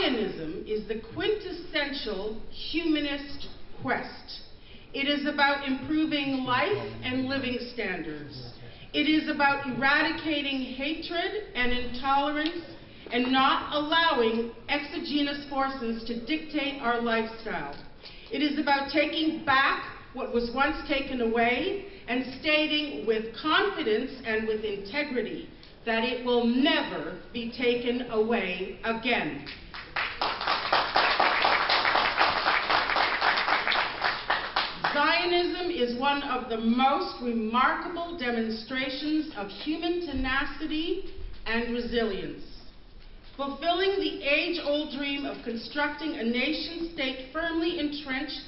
Zionism is the quintessential humanist quest. It is about improving life and living standards. It is about eradicating hatred and intolerance and not allowing exogenous forces to dictate our lifestyle. It is about taking back what was once taken away and stating with confidence and with integrity that it will never be taken away again. Zionism is one of the most remarkable demonstrations of human tenacity and resilience, fulfilling the age-old dream of constructing a nation-state firmly entrenched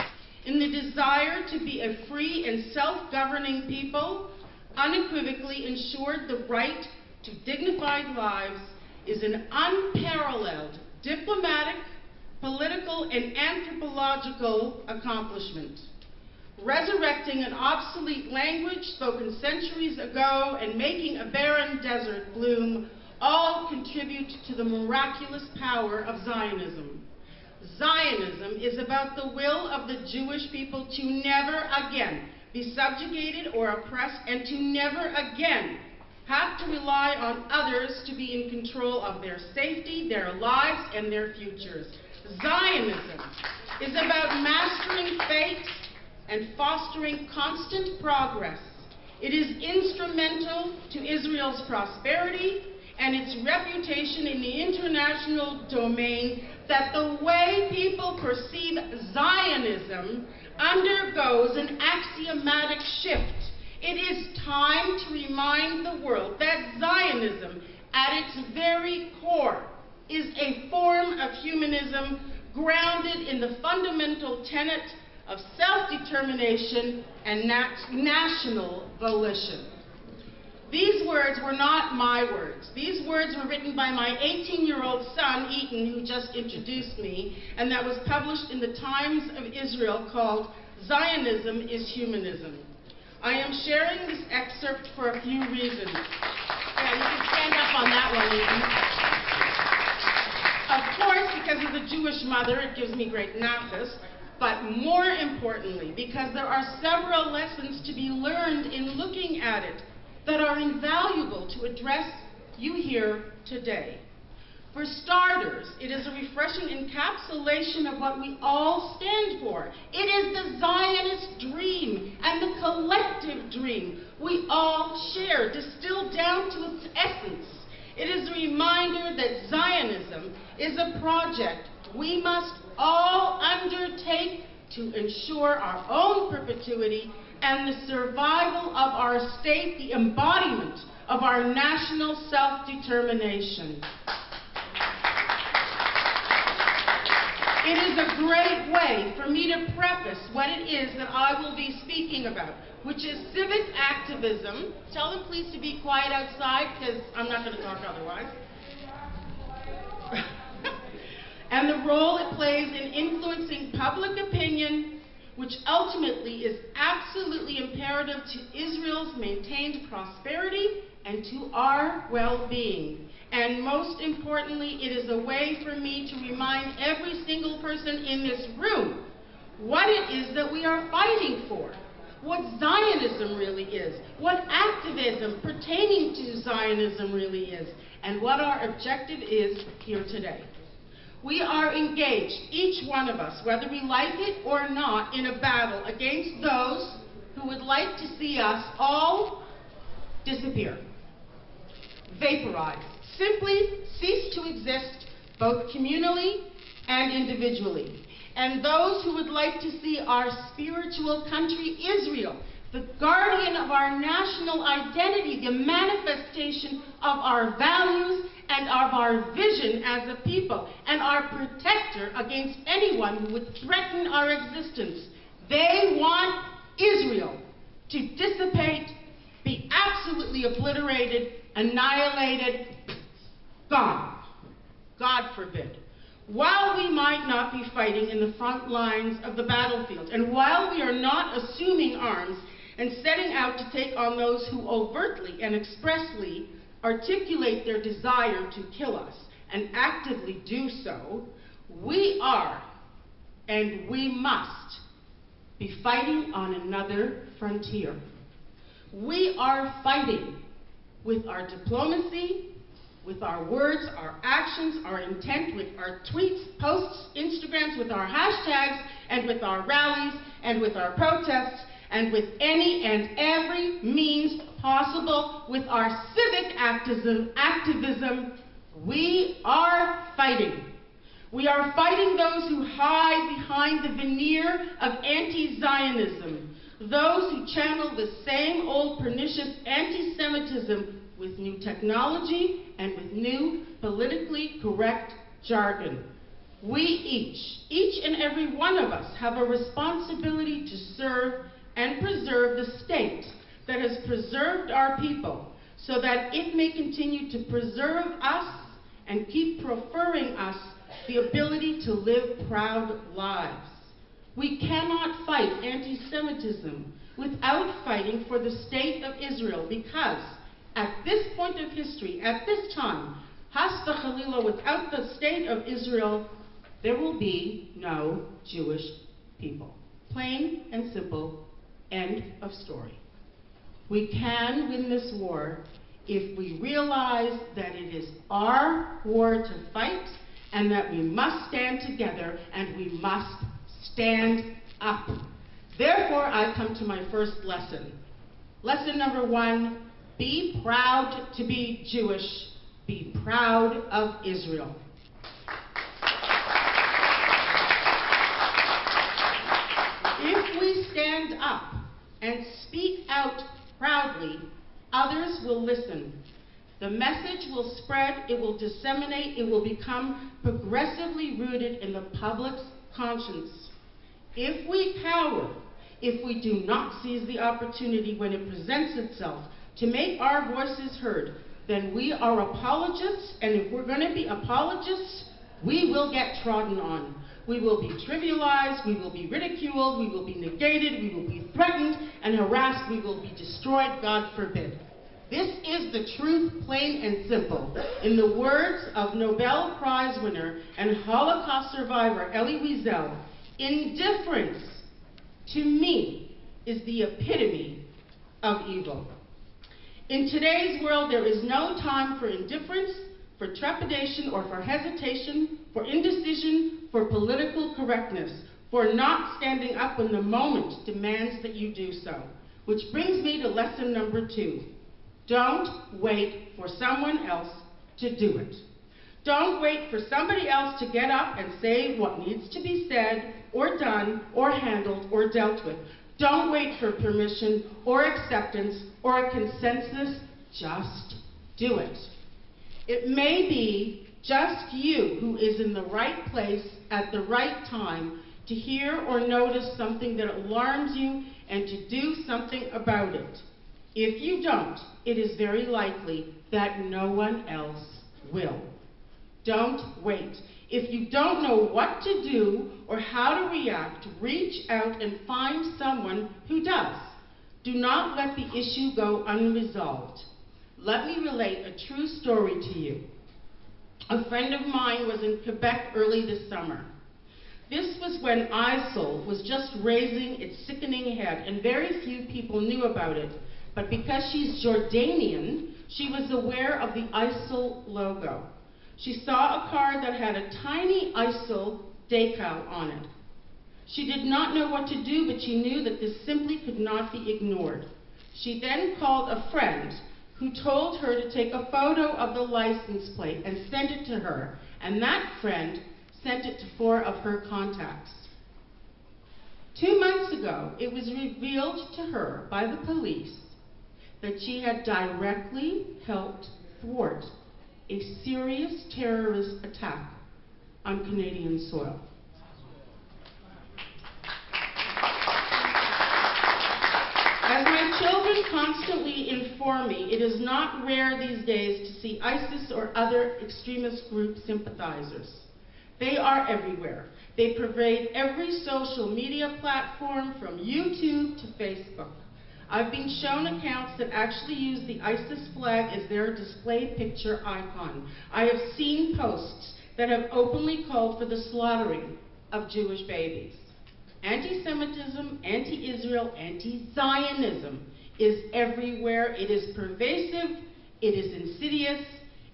in the desire to be a free and self-governing people, unequivocally ensured the right to dignified lives, is an unparalleled diplomatic, political, and anthropological accomplishment. Resurrecting an obsolete language spoken centuries ago and making a barren desert bloom all contribute to the miraculous power of Zionism. Zionism is about the will of the Jewish people to never again be subjugated or oppressed and to never again have to rely on others to be in control of their safety, their lives, and their futures. Zionism is about mastering fate and fostering constant progress. It is instrumental to Israel's prosperity and its reputation in the international domain that the way people perceive Zionism undergoes an axiomatic shift. It is time to remind the world that Zionism, at its very core, is a form of humanism grounded in the fundamental tenet of self-determination and national volition. These words were not my words. These words were written by my 18-year-old son, Eaton, who just introduced me, and that was published in the Times of Israel called Zionism is Humanism. I am sharing this excerpt for a few reasons. Yeah, you can stand up on that one, Eaton. Of course, because as a Jewish mother, it gives me great nachas, but more importantly, because there are several lessons to be learned in looking at it that are invaluable to address you here today. For starters, it is a refreshing encapsulation of what we all stand for. It is the Zionist dream and the collective dream we all share, distilled down to its essence. It is a reminder that Zionism is a project we must all undertake to ensure our own perpetuity and the survival of our state, the embodiment of our national self-determination. It is a great way for me to preface what it is that I will be speaking about, which is civic activism. Tell them please to be quiet outside, because I'm not going to talk otherwise. And the role it plays in influencing public opinion, which ultimately is absolutely imperative to Israel's maintained prosperity and to our well-being. And most importantly, it is a way for me to remind every single person in this room what it is that we are fighting for, what Zionism really is, what activism pertaining to Zionism really is, and what our objective is here today. We are engaged, each one of us, whether we like it or not, in a battle against those who would like to see us all disappear, vaporize, simply cease to exist, both communally and individually. And those who would like to see our spiritual country, Israel, the guardian of our national identity, the manifestation of our values and of our vision as a people, and our protector against anyone who would threaten our existence. They want Israel to dissipate, be absolutely obliterated, annihilated, gone. God forbid. While we might not be fighting in the front lines of the battlefield, and while we are not assuming arms and setting out to take on those who overtly and expressly articulate their desire to kill us, and actively do so, We are, and we must, be fighting on another frontier. We are fighting with our diplomacy, with our words, our actions, our intent, with our tweets, posts, Instagrams, with our hashtags, and with our rallies, and with our protests, and with any and every means possible with our civic activism. We are fighting. We are fighting those who hide behind the veneer of anti-Zionism, those who channel the same old pernicious anti-Semitism with new technology and with new politically correct jargon. We each and every one of us, have a responsibility to serve and preserve the state that has preserved our people so that it may continue to preserve us and keep proffering us the ability to live proud lives. We cannot fight anti-Semitism without fighting for the state of Israel, because at this point of history, at this time, has v'chalila, without the state of Israel, there will be no Jewish people. Plain and simple, end of story. We can win this war if we realize that it is our war to fight, and that we must stand together, and we must stand up. Therefore, I come to my first lesson. Lesson number 1, be proud to be Jewish. Be proud of Israel. If we stand up and speak out proudly, others will listen. The message will spread, it will disseminate, it will become progressively rooted in the public's conscience. If we cower, if we do not seize the opportunity when it presents itself to make our voices heard, then we are apologists, and if we're going to be apologists, we will get trodden on. We will be trivialized, we will be ridiculed, we will be negated, we will be threatened and harassed, we will be destroyed, God forbid. This is the truth, plain and simple. In the words of Nobel Prize winner and Holocaust survivor Elie Wiesel, indifference, to me, is the epitome of evil. In today's world, there is no time for indifference, for trepidation, or for hesitation, for indecision, for political correctness, for not standing up when the moment demands that you do so. Which brings me to lesson number 2. Don't wait for someone else to do it. Don't wait for somebody else to get up and say what needs to be said, or done, or handled, or dealt with. Don't wait for permission, or acceptance, or a consensus. Just do it. It may be just you who is in the right place at the right time to hear or notice something that alarms you and to do something about it. If you don't, it is very likely that no one else will. Don't wait. If you don't know what to do or how to react, reach out and find someone who does. Do not let the issue go unresolved. Let me relate a true story to you. A friend of mine was in Quebec early this summer. This was when ISIL was just raising its sickening head, and very few people knew about it. But because she's Jordanian, she was aware of the ISIL logo. She saw a car that had a tiny ISIL decal on it. She did not know what to do, but she knew that this simply could not be ignored. She then called a friend who told her to take a photo of the license plate and send it to her, and that friend sent it to 4 of her contacts. 2 months ago, it was revealed to her by the police that she had directly helped thwart a serious terrorist attack on Canadian soil. As my children constantly inform me, it is not rare these days to see ISIS or other extremist group sympathizers. They are everywhere. They pervade every social media platform from YouTube to Facebook. I've been shown accounts that actually use the ISIS flag as their display picture icon. I have seen posts that have openly called for the slaughtering of Jewish babies. Anti-Semitism, anti-Israel, anti-Zionism is everywhere. It is pervasive, it is insidious,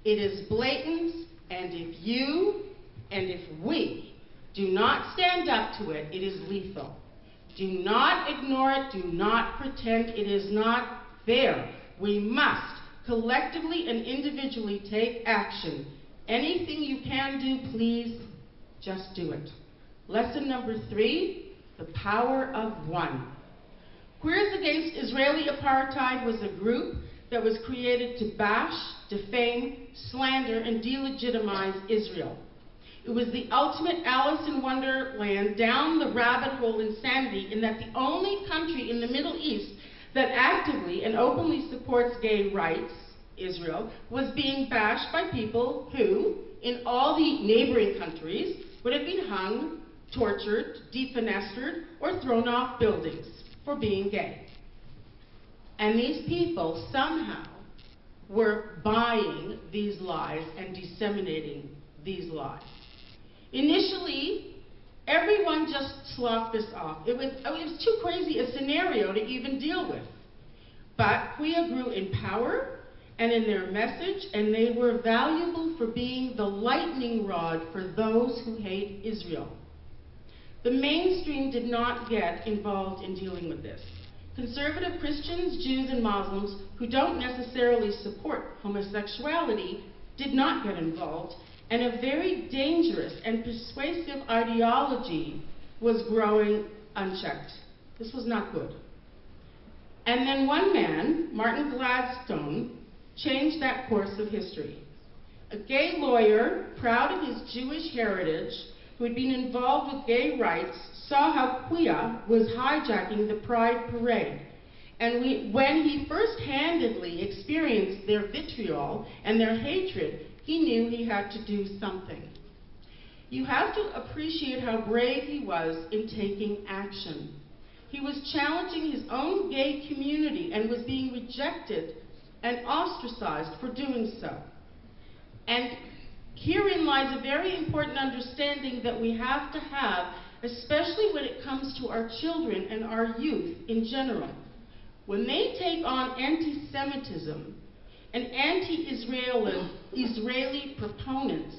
it is blatant, and if you and if we do not stand up to it, it is lethal. Do not ignore it, do not pretend it is not there. We must collectively and individually take action. Anything you can do, please, just do it. Lesson number 3, the power of one. Queers Against Israeli Apartheid was a group that was created to bash, defame, slander, and delegitimize Israel. It was the ultimate Alice in Wonderland, down the rabbit hole insanity, in that the only country in the Middle East that actively and openly supports gay rights, Israel, was being bashed by people who, in all the neighboring countries, would have been hung, tortured, defenestered, or thrown off buildings for being gay. And these people somehow were buying these lies and disseminating these lies. Initially, everyone just sloughed this off. It was too crazy a scenario to even deal with. But Queer grew in power and in their message, and they were valuable for being the lightning rod for those who hate Israel. The mainstream did not get involved in dealing with this. Conservative Christians, Jews, and Muslims who don't necessarily support homosexuality did not get involved, and a very dangerous and persuasive ideology was growing unchecked. This was not good. And then one man, Martin Gladstone, changed that course of history. A gay lawyer, proud of his Jewish heritage, who had been involved with gay rights, saw how queer was hijacking the Pride Parade. And when he first-handedly experienced their vitriol and their hatred, he knew he had to do something. You have to appreciate how brave he was in taking action. He was challenging his own gay community and was being rejected and ostracized for doing so. And herein lies a very important understanding that we have to have, especially when it comes to our children and our youth in general. When they take on anti-Semitism and anti-Israeli proponents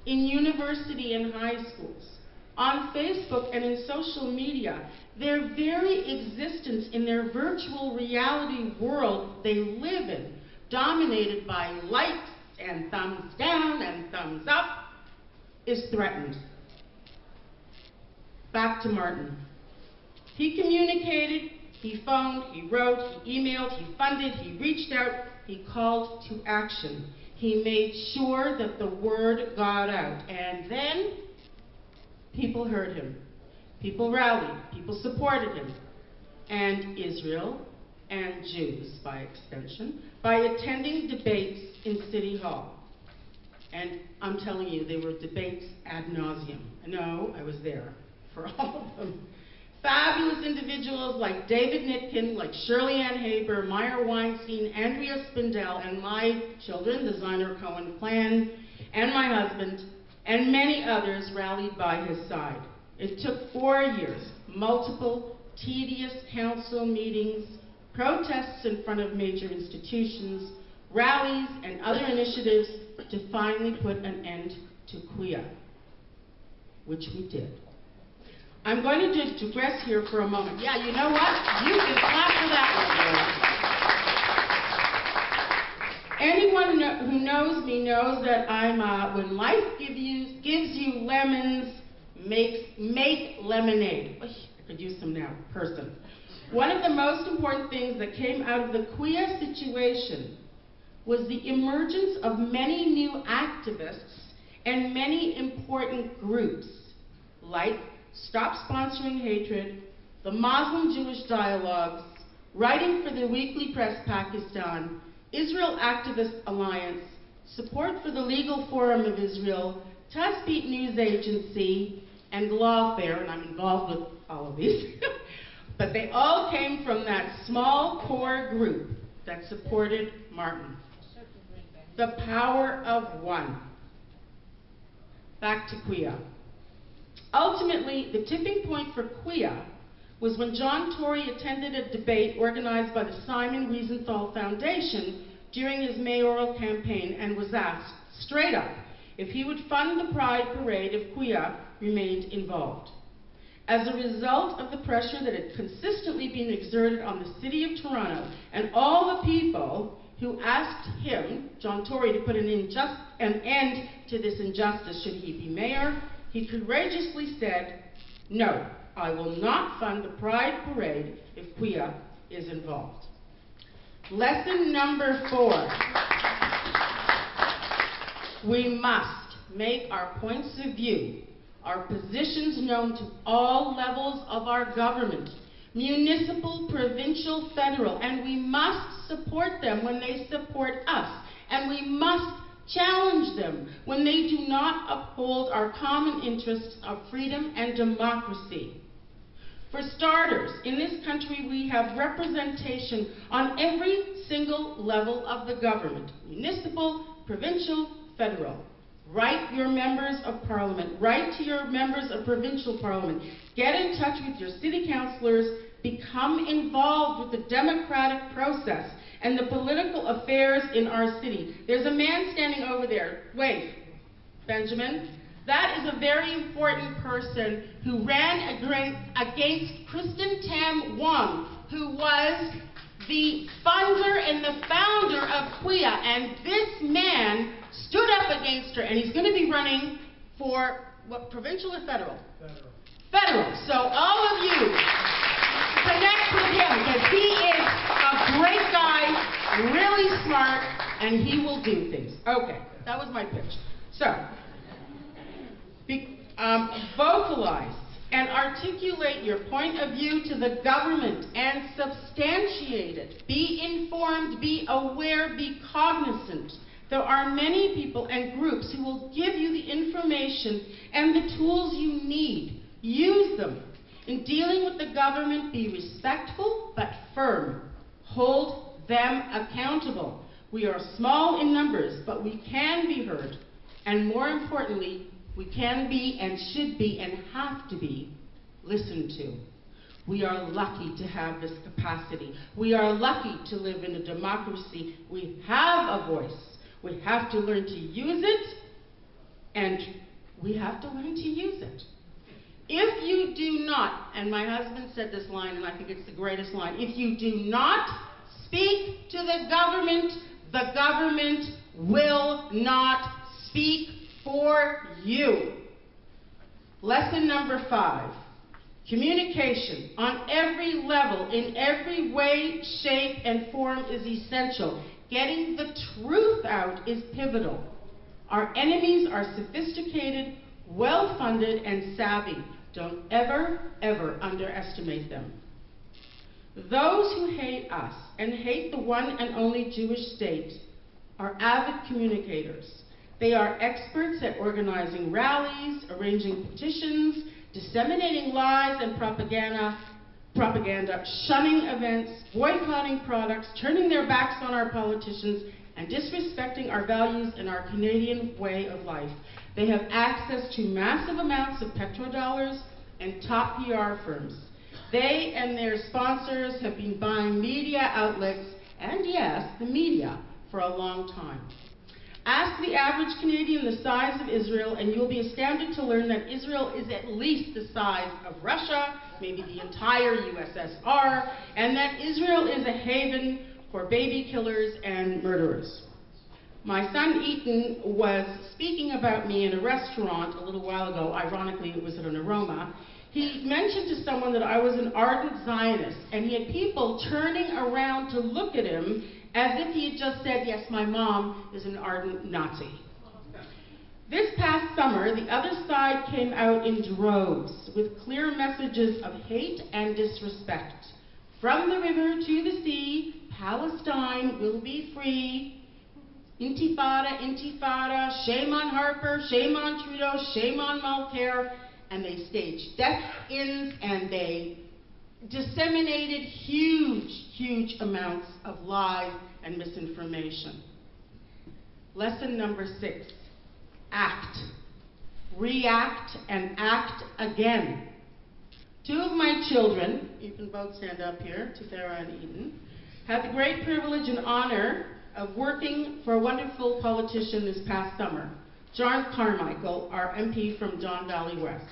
in university and high schools, on Facebook and in social media, their very existence in their virtual reality world they live in, dominated by likes and thumbs down and thumbs up, is threatened. Back to Martin. He communicated, he phoned, he wrote, he emailed, he funded, he reached out, he called to action. He made sure that the word got out. And then people heard him. People rallied. People supported him. And Israel and Jews, by extension, by attending debates in City Hall. And I'm telling you, they were debates ad nauseum. No, I was there for all of them. Fabulous individuals like David Nitkin, like Shirley Ann Haber, Meyer Weinstein, Andrea Spindell, and my children, the Ziner Cohen clan, and my husband, and many others rallied by his side. It took 4 years, multiple tedious council meetings, protests in front of major institutions, rallies, and other initiatives to finally put an end to queer, which we did. I'm going to digress here for a moment. Yeah, you know what? You can clap for that one, girl. Anyone who knows me knows that I'm, when life gives you lemons, make lemonade. I could use some now, person. One of the most important things that came out of the queer situation was the emergence of many new activists and many important groups, like Stop Sponsoring Hatred, the Muslim-Jewish Dialogues, Writing for the Weekly Press Pakistan, Israel Activist Alliance, Support for the Legal Forum of Israel, Tazpit News Agency, and Lawfare, and I'm involved with all of these. But they all came from that small core group that supported Martin. The power of one. back to queer. Ultimately, the tipping point for queer was when John Tory attended a debate organized by the Simon Wiesenthal Foundation during his mayoral campaign and was asked, straight up, if he would fund the Pride Parade if queer remained involved. As a result of the pressure that had consistently been exerted on the city of Toronto and all the people who asked him, John Tory, to put an end to this injustice should he be mayor, he courageously said, no, I will not fund the Pride Parade if queer is involved. Lesson number 4. We must make our points of view, our positions known to all levels of our government, municipal, provincial, federal, and we must support them when they support us, and we must challenge them when they do not uphold our common interests of freedom and democracy. For starters, in this country we have representation on every single level of the government, municipal, provincial, federal. Write your members of parliament, write to your members of provincial parliament, get in touch with your city councillors, become involved with the democratic process and the political affairs in our city. There's a man standing over there. Wave, Benjamin. That is a very important person who ran against Kristen Tam Wong, who was the funder and the founder of queer, and this man stood up against her, and he's going to be running for, what, provincial or federal? Federal. Federal. So all of you, connect with him, because he is a great guy, really smart, and he will do things. Okay, that was my pitch. So, vocalize and articulate your point of view to the government and substantiate it. Be informed, be aware, be cognizant. There are many people and groups who will give you the information and the tools you need. Use them. In dealing with the government, be respectful but firm. Hold them accountable. We are small in numbers, but we can be heard. And more importantly, we can be and should be and have to be listened to. We are lucky to have this capacity. We are lucky to live in a democracy. We have a voice. We have to learn to use it, and we have to learn to use it. If you do not, and my husband said this line, and I think it's the greatest line, if you do not speak to the government will not speak for you. Lesson number 5. Communication on every level, in every way, shape, and form is essential. Getting the truth out is pivotal. Our enemies are sophisticated, well-funded, and savvy. Don't ever, ever underestimate them. Those who hate us and hate the one and only Jewish state are avid communicators. They are experts at organizing rallies, arranging petitions, disseminating lies and propaganda, shunning events, boycotting products, turning their backs on our politicians, and disrespecting our values and our Canadian way of life. They have access to massive amounts of petrodollars and top PR firms. They and their sponsors have been buying media outlets, and yes, the media, for a long time. Ask the average Canadian the size of Israel, and you'll be astounded to learn that Israel is at least the size of Russia, maybe the entire USSR, and that Israel is a haven for baby killers and murderers. My son Ethan was speaking about me in a restaurant a little while ago. Ironically, it was at an Aroma. He mentioned to someone that I was an ardent Zionist, and he had people turning around to look at him as if he had just said, yes, my mom is an ardent Nazi. This past summer, the other side came out in droves with clear messages of hate and disrespect. From the river to the sea, Palestine will be free. Intifada, intifada, shame on Harper, shame on Trudeau, shame on Mulcair. And they staged death-ins, and they disseminated huge amounts of lies and misinformation. Lesson number 6, act. react, and act again. Two of my children, you can both stand up here, Tithera and Eden, had the great privilege and honor of working for a wonderful politician this past summer, John Carmichael, our MP from Don Valley West.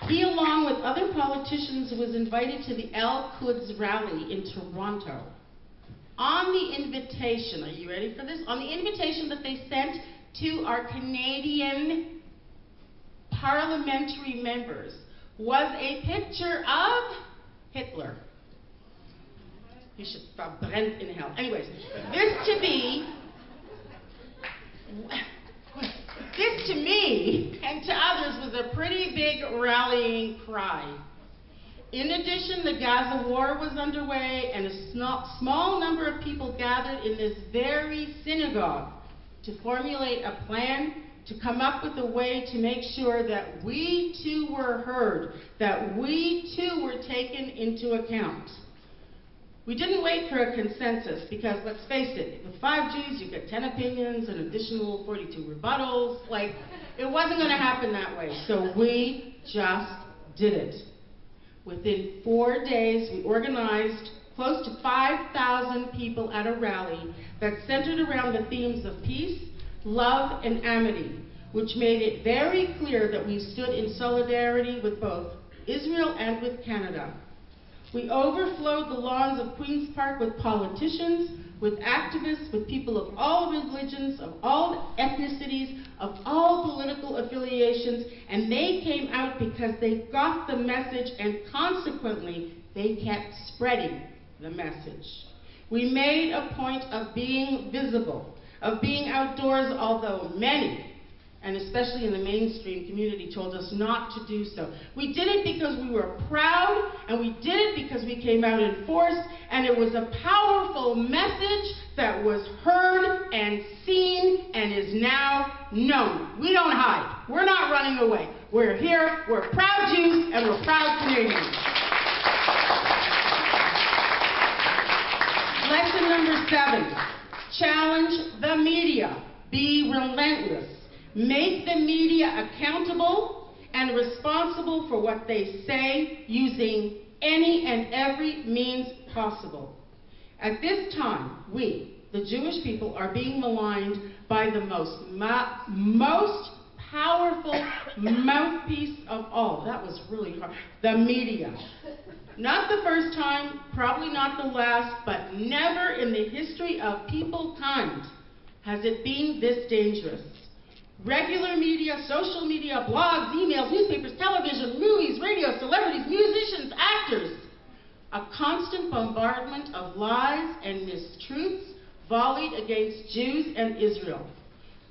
He, along with other politicians, was invited to the Al Quds rally in Toronto. On the invitation, are you ready for this? On the invitation that they sent to our Canadian parliamentary members was a picture of Hitler. He should brand in hell. Anyways, this to me and to others was a pretty big rallying cry. In addition, the Gaza war was underway, and a small number of people gathered in this very synagogue to formulate a plan to come up with a way to make sure that we too were heard, that we too were taken into account. We didn't wait for a consensus because, let's face it, with 5 Gs you get 10 opinions and additional 42 rebuttals. Like, it wasn't going to happen that way. So we just did it. Within 4 days, we organized close to 5,000 people at a rally that centered around the themes of peace, love, and amity, which made it very clear that we stood in solidarity with both Israel and with Canada. We overflowed the lawns of Queen's Park with politicians, with activists, with people of all religions, of all ethnicities, of all political affiliations, and they came out because they got the message, and consequently, they kept spreading the message. We made a point of being visible, of being outdoors, although many, and especially in the mainstream community, told us not to do so. We did it because we were proud, and we did it because we came out in force, and it was a powerful message that was heard and seen and is now known. We don't hide. We're not running away. We're here, we're proud Jews, and we're proud Canadians. Lesson number 7, challenge the media. Be relentless. Make the media accountable and responsible for what they say using any and every means possible. At this time, we, the Jewish people, are being maligned by the most powerful mouthpiece of all. That was really hard. The media. Not the first time, probably not the last, but never in the history of peoplekind has it been this dangerous. Regular media, social media, blogs, emails, newspapers, television, movies, radio, celebrities, musicians, actors. A constant bombardment of lies and mistruths volleyed against Jews and Israel.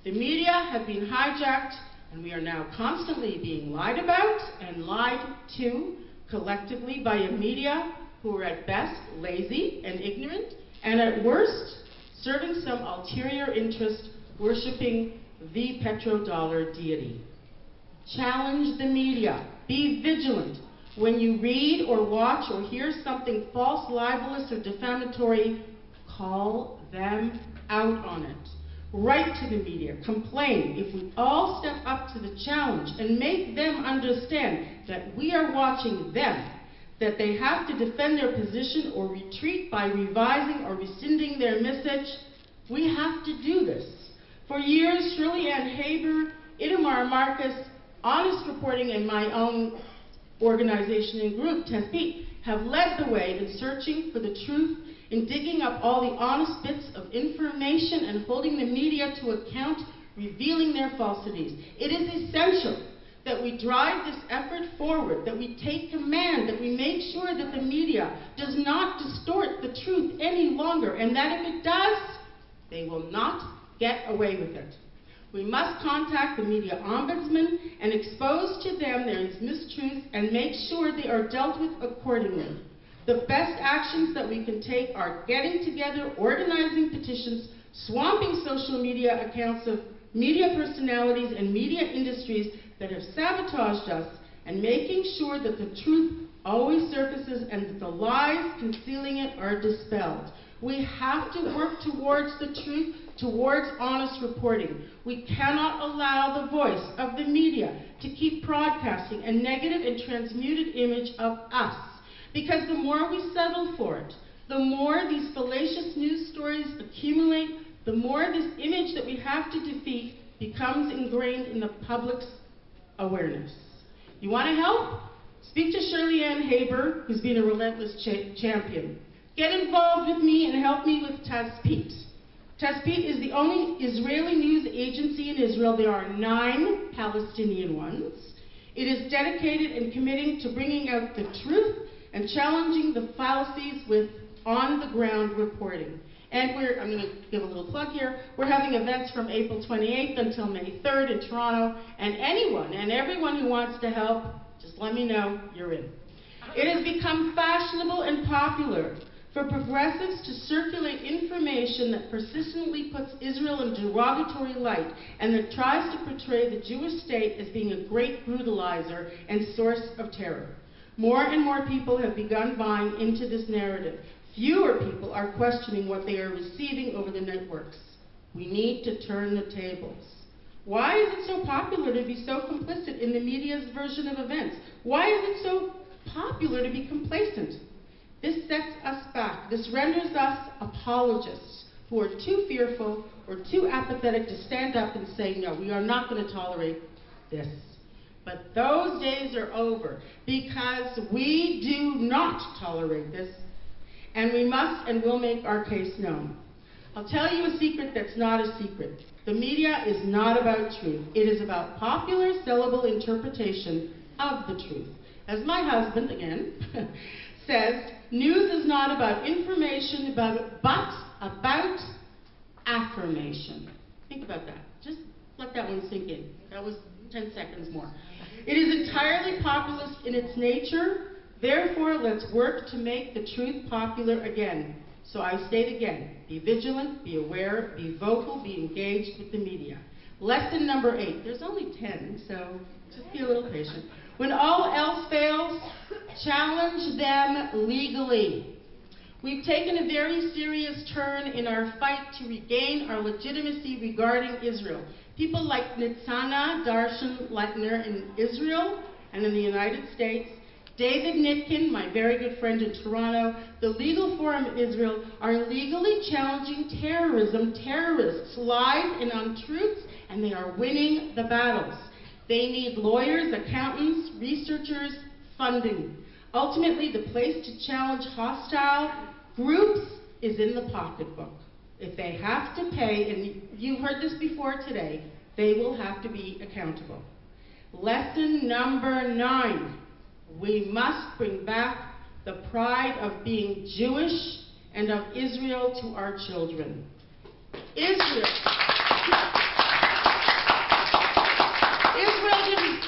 The media have been hijacked, and we are now constantly being lied about and lied to collectively by a media who are at best lazy and ignorant, and at worst serving some ulterior interest worshiping the petrodollar deity. Challenge the media. Be vigilant. When you read or watch or hear something false, libelous, or defamatory, call them out on it. Write to the media. Complain. If we all step up to the challenge and make them understand that we are watching them, that they have to defend their position or retreat by revising or rescinding their message, we have to do this. For years, Shirley Ann Haber, Itamar Marcus, Honest Reporting, and my own organization and group, Tazpit, have led the way in searching for the truth, in digging up all the honest bits of information and holding the media to account, revealing their falsities. It is essential that we drive this effort forward, that we take command, that we make sure that the media does not distort the truth any longer, and that if it does, they will not get away with it. We must contact the media ombudsman and expose to them their mistruths and make sure they are dealt with accordingly. The best actions that we can take are getting together, organizing petitions, swamping social media accounts of media personalities and media industries that have sabotaged us, and making sure that the truth always surfaces and that the lies concealing it are dispelled. We have to work towards the truth, towards honest reporting. We cannot allow the voice of the media to keep broadcasting a negative and transmuted image of us. Because the more we settle for it, the more these fallacious news stories accumulate, the more this image that we have to defeat becomes ingrained in the public's awareness. You want to help? Speak to Shirley Ann Haber, who's been a relentless champion. Get involved with me and help me with Tazpit. Tazpit is the only Israeli news agency in Israel. There are 9 Palestinian ones. It is dedicated and committing to bringing out the truth and challenging the fallacies with on-the-ground reporting. And I'm going to give a little plug here, we're having events from April 28th until May 3rd in Toronto, and anyone and everyone who wants to help, just let me know, you're in. It has become fashionable and popular for progressives to circulate information that persistently puts Israel in a derogatory light and that tries to portray the Jewish state as being a great brutalizer and source of terror. More and more people have begun buying into this narrative. Fewer people are questioning what they are receiving over the networks. We need to turn the tables. Why is it so popular to be so complicit in the media's version of events? Why is it so popular to be complacent? This sets us back. This renders us apologists who are too fearful or too apathetic to stand up and say, no, we are not going to tolerate this. But those days are over because we do not tolerate this, and we must and will make our case known. I'll tell you a secret that's not a secret. The media is not about truth. It is about popular, sellable interpretation of the truth. As my husband, again, says, news is not about information, but about affirmation. Think about that. Just let that one sink in. That was 10 seconds more. It is entirely populist in its nature. Therefore, let's work to make the truth popular again. So I state again, be vigilant, be aware, be vocal, be engaged with the media. Lesson number 8. There's only 10, so just be a little patient. When all else fails, challenge them legally. We've taken a very serious turn in our fight to regain our legitimacy regarding Israel. People like Nitzana Darshan Leitner in Israel and in the United States, David Nitkin, my very good friend in Toronto, the Legal Forum in Israel, are legally challenging terrorism, terrorists, lies and untruths, and they are winning the battles. They need lawyers, accountants, researchers, funding. Ultimately, the place to challenge hostile groups is in the pocketbook. If they have to pay, and you've heard this before today, they will have to be accountable. Lesson number 9. We must bring back the pride of being Jewish and of Israel to our children. Israel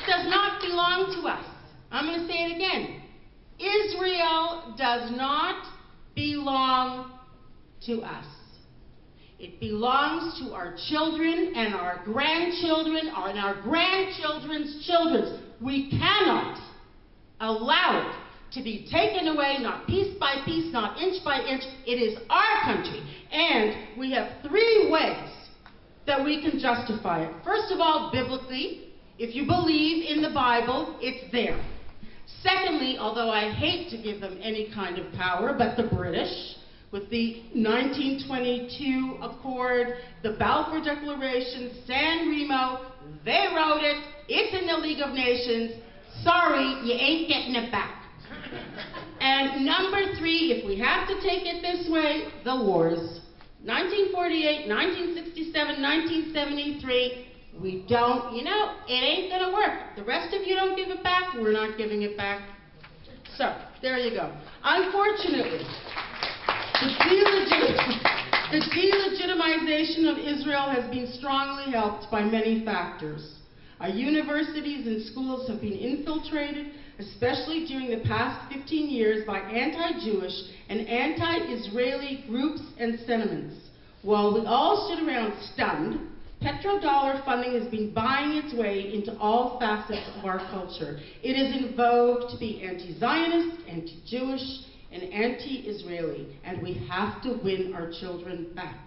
does not belong to us. I'm going to say it again. Israel does not belong to us. It belongs to our children and our grandchildren and our grandchildren's children. We cannot allow it to be taken away, not piece by piece, not inch by inch. It is our country. And we have 3 ways that we can justify it. First of all, biblically, if you believe in the Bible, it's there. Secondly, although I hate to give them any kind of power, but the British, with the 1922 Accord, the Balfour Declaration, San Remo, they wrote it, it's in the League of Nations, sorry, you ain't getting it back. And number 3, if we have to take it this way, the wars. 1948, 1967, 1973, we don't, it ain't gonna work. The rest of you don't give it back, we're not giving it back. So, there you go. Unfortunately, the delegitimization of Israel has been strongly helped by many factors. Our universities and schools have been infiltrated, especially during the past 15 years, by anti-Jewish and anti-Israeli groups and sentiments. While we all stood around stunned, petrodollar funding has been buying its way into all facets of our culture. It is in vogue to be anti-Zionist, anti-Jewish, and anti-Israeli, and we have to win our children back.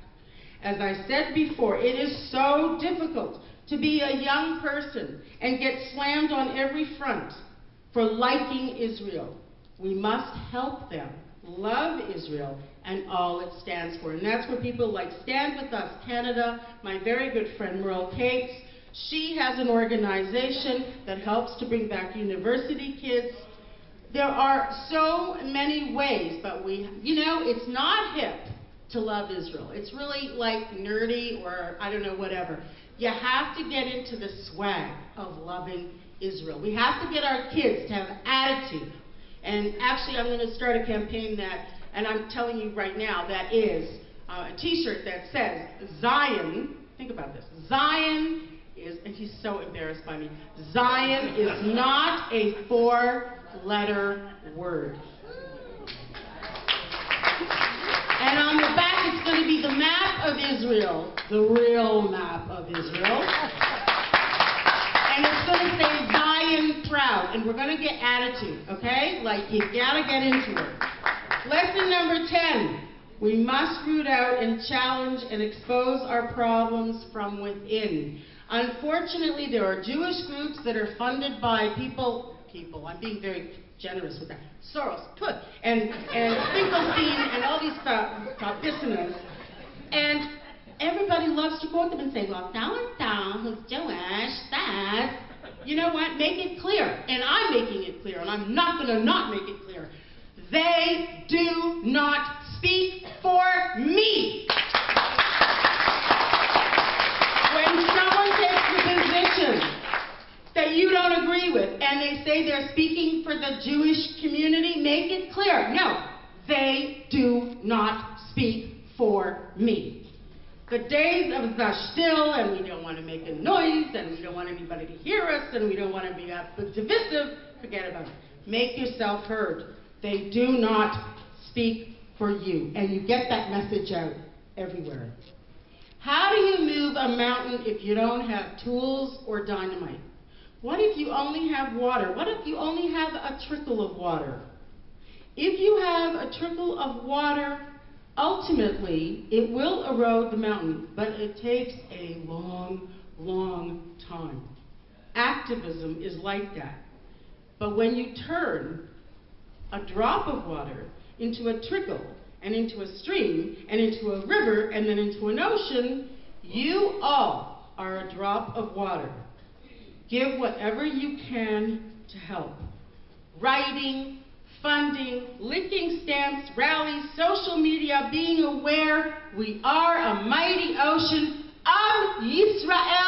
As I said before, it is so difficult to be a young person and get slammed on every front for liking Israel. We must help them love Israel and all it stands for. And that's where people like Stand With Us Canada, my very good friend Merle Cates, she has an organization that helps to bring back university kids. There are so many ways, but it's not hip to love Israel. It's really like nerdy or I don't know, whatever. You have to get into the swag of loving Israel. We have to get our kids to have attitude. And actually, I'm going to start a campaign that, and I'm telling you right now, that is a t-shirt that says, Zion, think about this, Zion is, and he's so embarrassed by me, Zion is not a 4-letter word. And on the back, it's going to be the map of Israel, the real map of Israel. And it's going to say Zion proud. And we're going to get attitude, okay? Like, you got to get into it. Lesson number 10. We must root out and challenge and expose our problems from within. Unfortunately, there are Jewish groups that are funded by people, I'm being very generous with that, Soros, and Finkelstein, and all these pissoners. And everybody loves to quote them and say, well, so-and-so who's Jewish, that. You know what? Make it clear. And I'm making it clear, and I'm not going to not make it clear. They do not speak for me. When someone takes the position that you don't agree with, and they say they're speaking for the Jewish community, make it clear. No, they do not speak for me. The days of the still, and we don't want to make a noise, and we don't want anybody to hear us, and we don't want to be divisive, forget about it. Make yourself heard. They do not speak for you, and you get that message out everywhere. How do you move a mountain if you don't have tools or dynamite? What if you only have water? What if you only have a trickle of water? If you have a trickle of water, ultimately, it will erode the mountain, but it takes a long, long time. Activism is like that. But when you turn a drop of water into a trickle, and into a stream, and into a river, and then into an ocean, you all are a drop of water. Give whatever you can to help. Writing, funding, licking stamps, rallies, social media, being aware we are a mighty ocean of Yisrael.